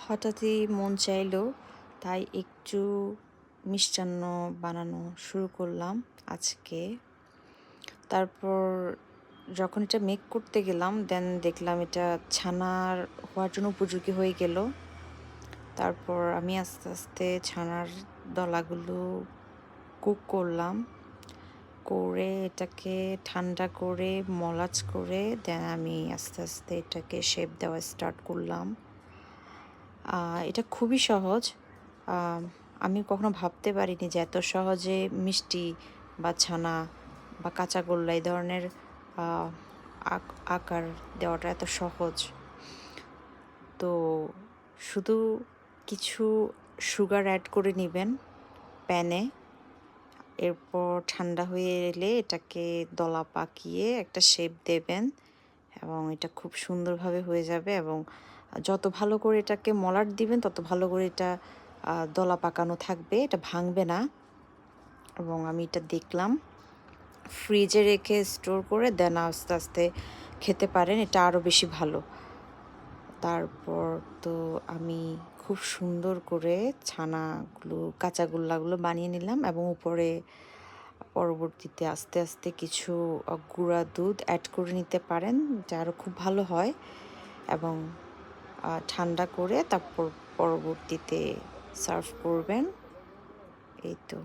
হঠাৎই মন চাইলো, তাই একটু মিষ্টান্ন বানানো শুরু করলাম আজকে। তারপর যখন এটা মেক করতে গেলাম, দেন দেখলাম এটা ছানার হওয়ার জন্য উপযোগী হয়ে গেল। তারপর আমি আস্তে আস্তে ছানার দলাগুলো কুক করলাম, করে এটাকে ঠান্ডা করে মলাজ করে দেন আমি আস্তে আস্তে এটাকে শেপ দেওয়া স্টার্ট করলাম। এটা খুবই সহজ। আমি কখনো ভাবতে পারিনি যে এত সহজে মিষ্টি বা ছানা বা কাঁচাগোল্লা এই ধরনের আকার দেওয়াটা এত সহজ। তো শুধু কিছু সুগার অ্যাড করে নেবেন প্যানে, এরপর ঠান্ডা হয়ে এলে এটাকে দলা পাকিয়ে একটা শেপ দেবেন এবং এটা খুব সুন্দরভাবে হয়ে যাবে। এবং যত ভালো করে এটাকে মলাট দিবেন তত ভালো করে এটা দলা পাকানো থাকবে, এটা ভাঙবে না। এবং আমি এটা দেখলাম, ফ্রিজে রেখে স্টোর করে দেন আস্তে আস্তে খেতে পারেন, এটা আরও বেশি ভালো। তারপর তো আমি খুব সুন্দর করে ছানাগুলো কাঁচাগোল্লাগুলো বানিয়ে নিলাম এবং উপরে পরবর্তীতে আস্তে আস্তে কিছু গুঁড়া দুধ অ্যাড করে নিতে পারেন, যা আরও খুব ভালো হয়। এবং ঠান্ডা করে তারপর পরবর্তীতে সার্ভ করবেন। এই তো।